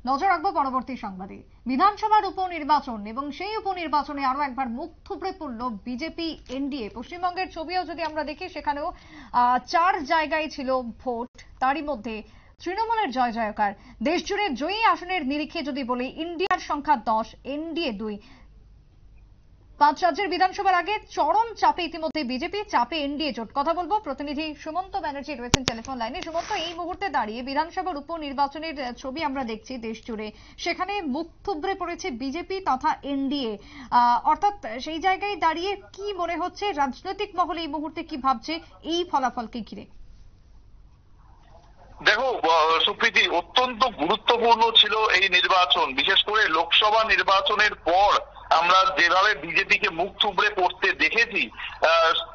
নজর রাখবো পরবর্তী সংবাদে। বিধানসভার উপনির্বাচন এবং সেই উপনির্বাচনে আরো একবার মুখ থুবড়ে পড়ল বিজেপি এনডিএ। পশ্চিমবঙ্গের ছবিও যদি আমরা দেখি সেখানেও 4 জায়গায় ছিল ভোট, তারই মধ্যে তৃণমূলের জয় জয়কার। দেশ জুড়ে জয়ী আসনের নিরিখে যদি বলি, ইন্ডিয়ার সংখ্যা 10, এনডিএ 2। 5 রাজ্যের বিধানসভার আগে চরম চাপে ইতিমধ্যে বিজেপি, চাপে এনডিএ জোট। কথা বলবো প্রতিনিধি সুমন্ত ব্যানার্জি রয়েছেন টেলিফোন লাইনে। সুমন্ত, এই মুহূর্তে দাঁড়িয়ে বিধানসভার উপনির্বাচনের ছবি আমরা দেখছি দেশ জুড়ে, সেখানে মুখ থুবড়ে পড়েছে বিজেপি তথা এনডিএ। অর্থাৎ সেই জায়গায় দাঁড়িয়ে কি মনে হচ্ছে, রাজনৈতিক মহলে এই মুহূর্তে কি ভাবছে এই ফলাফলকে ঘিরে? দেখো সুপ্রীতি, অত্যন্ত গুরুত্বপূর্ণ ছিল এই নির্বাচন। বিশেষ করে লোকসভা নির্বাচনের পর আমরা যেভাবে বিজেপিকে মুখ থুবড়ে পড়তে দেখেছি,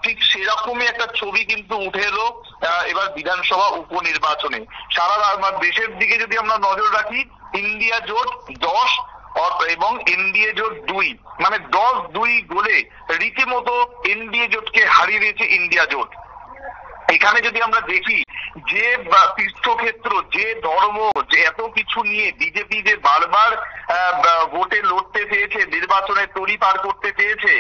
ঠিক সেরকমই একটা ছবি কিন্তু উঠে এলো এবার বিধানসভা উপনির্বাচনে। সারা দেশের দিকে যদি আমরা নজর রাখি, ইন্ডিয়া জোট 10 এবং এনডিএ জোট 2, মানে 10-2 গোলে রীতিমতো এনডিএ জোটকে হারিয়ে দিয়েছে ইন্ডিয়া জোট। এখানে যদি আমরা দেখি, যে তীর্থক্ষেত্র, যে ধর্ম, যে এত কিছু নিয়ে বিজেপি যে বারবার ভোটে লড়তে চেয়েছে, নির্বাচনে তরি পার করতে চেয়েছে,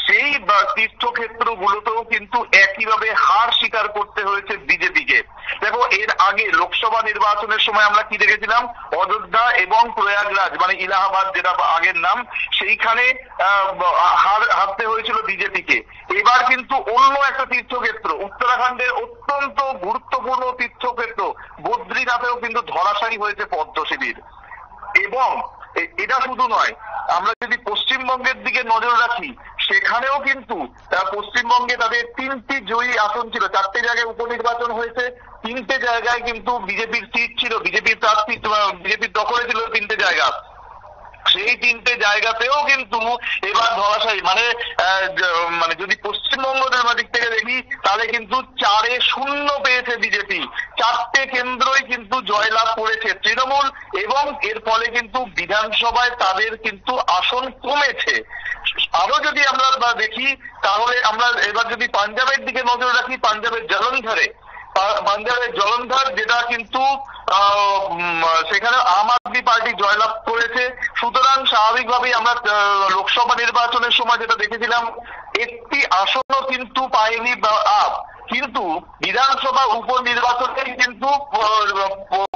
সেই তীর্থক্ষেত্র গুলোতেও কিন্তু একইভাবে হার স্বীকার করতে হয়েছে বিজেপিকে। দেখো, এর আগে লোকসভা নির্বাচনের সময় আমরা কি দেখেছিলাম, অযোধ্যা এবং প্রয়াগরাজ, মানে ইলাহাবাদ যেটা আগের নাম, সেইখানে হারতে হয়েছিল বিজেপিকে। এবার কিন্তু অন্য একটা তীর্থক্ষেত্র, উত্তরাখণ্ডের অত্যন্ত গুরুত্বপূর্ণ তীর্থক্ষেত্র বদ্রীনাথেও কিন্তু ধরাশায়ী হয়েছে পদ্ম শিবির। এবং এটা শুধু নয়, আমরা যদি পশ্চিমবঙ্গের দিকে নজর রাখি, সেখানেও কিন্তু পশ্চিমবঙ্গে তাদের 3টি জয়ী আসন ছিল। 4টে জায়গায় উপনির্বাচন হয়েছে, 3টে জায়গায় কিন্তু বিজেপির সিট ছিল, বিজেপির প্রার্থী বিজেপির দখলে ছিল 3টে জায়গা। সেই 3টে জায়গাতেও কিন্তু এবার ধরাশায়ী, মানে যদি পশ্চিমবঙ্গের দিক থেকে দেখি, তাহলে কিন্তু 4-0 পেয়েছে বিজেপি। 4টে কেন্দ্রই কিন্তু জয়লাভ করেছে তৃণমূল, এবং এর ফলে কিন্তু বিধানসভায় তাদের কিন্তু আসন কমেছে। আরো যদি আমরা দেখি, তাহলে আমরা এবার যদি পাঞ্জাবের দিকে নজর রাখি, পাঞ্জাবের জলন্ধর যেটা কিন্তু সেখানে আম আদমি পার্টি জয়লাভ করেছে। সুতরাং স্বাভাবিকভাবেই আমরা লোকসভা নির্বাচনের সময় যেটা দেখেছিলাম, একটি আসনও কিন্তু পায়নি আপ, কিন্তু বিধানসভা উপনির্বাচনে কিন্তু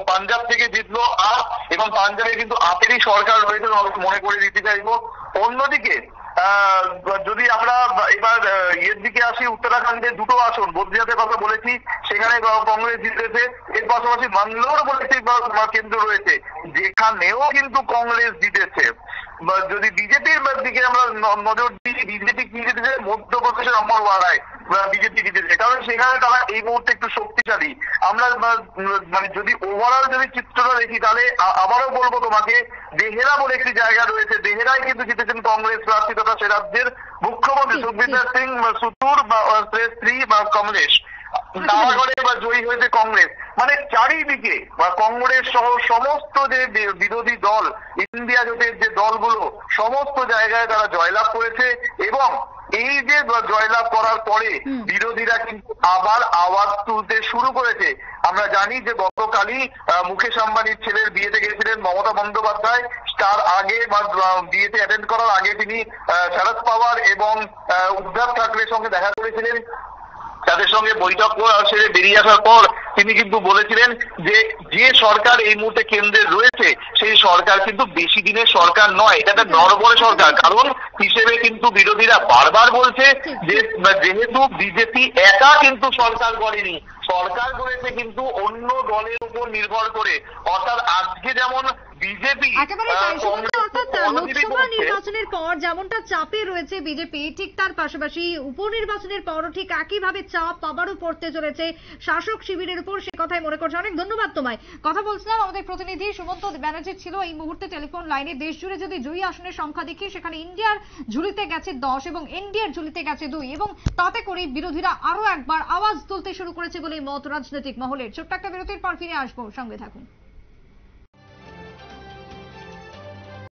পাঞ্জাব থেকে জিতলো আপ, এবং পাঞ্জাবে কিন্তু আপেরই সরকার রয়েছে, মনে করে দিতে চাইবো। অন্যদিকে যদি আমরা এবার এর দিকে আসি, উত্তরাখণ্ডে 2টো আসন, বদ্রীনাথের কথা বলেছি, সেখানে কংগ্রেস জিতেছে। এর পাশাপাশি মাঙ্গলোর বলেছি কেন্দ্র রয়েছে, যেখানেও কিন্তু কংগ্রেস জিতেছে। যদি বিজেপির দিকে আমরা নজর দিই, বিজেপি কি জিতেছে, মধ্যপ্রদেশের অমরওয়াড়ায় বিজেপি জিতেছে, কারণ সেখানে তারা এই মুহূর্তে একটু শক্তিশালী। আমরা যদি ওভারঅল যদি চিত্রটা দেখি, তাহলে আবারও বলবো তোমাকে, দেহেরা বলে একটি জায়গা রয়েছে, দেহেরায় কিন্তু জিতেছেন কংগ্রেস প্রার্থী তথা সে রাজ্যের মুখ্যমন্ত্রী সুখবিন্দর সিং সুতুর বা স্ত্রী বা কমলেশ। দাওয়াগড়ে জয়ী হয়েছে কংগ্রেস। মানে চারিদিকে কংগ্রেস সহ সমস্ত যে বিরোধী দল, ইন্ডিয়া জোটের যে দলগুলো, সমস্ত জায়গায় তারা জয়লাভ করেছে। এবং এই যে জয়লাভ করার পরে বিরোধীরা কিন্তু আবার আওয়াজ তুলতে শুরু করেছে। আমরা জানি যে গতকালই মুকেশ আম্বানির ছেলের বিয়েতে গেছিলেন মমতা বন্দ্যোপাধ্যায়। তার আগে বিয়েতে অ্যাটেন্ড করার আগে তিনি শরদ পাওয়ার এবং উদ্ধব ঠাকরের সঙ্গে দেখা করেছিলেন। তাদের সঙ্গে বৈঠক সেরে বেরিয়ে আসার পর তিনি কিন্তু বলেছিলেন যে সরকার এই মুহূর্তে কেন্দ্রে রয়েছে, সেই সরকার কিন্তু বেশি দিনের সরকার নয়, এটা একটা নড়বড়ে সরকার। কারণ হিসেবে কিন্তু বিরোধীরা বারবার বলছে যে যেহেতু বিজেপি একা কিন্তু সরকার গড়েনি, সরকার গড়েছে কিন্তু অন্য দলের উপর নির্ভর করে। অর্থাৎ আজকে যেমন বিজেপি লোকসভা নির্বাচনের পর যেমনটা চাপে রয়েছে বিজেপি, ঠিক তার পাশাপাশি উপনির্বাচনের পরও ঠিক একইভাবে চাপ আবারও পড়তে চলেছে শাসক শিবিরের উপর, সে কথাই মনে করছে। অনেক ধন্যবাদ তোমায়। কথা বলছিলাম আমাদের প্রতিনিধি সুমন্ত ব্যানার্জি ছিল এই মুহূর্তে টেলিফোন লাইনে। দেশ জুড়ে যদি জয়ী আসনের সংখ্যা দেখি, সেখানে ইন্ডিয়ার ঝুলিতে গেছে 10 এবং এনডিএর ঝুলিতে গেছে 2, এবং তাতে করে বিরোধীরা আরো একবার আওয়াজ তুলতে শুরু করেছে বলে মত রাজনৈতিক মহলের। ছোট্ট একটা বিরতির পর ফিরে আসবো, সঙ্গে থাকুন।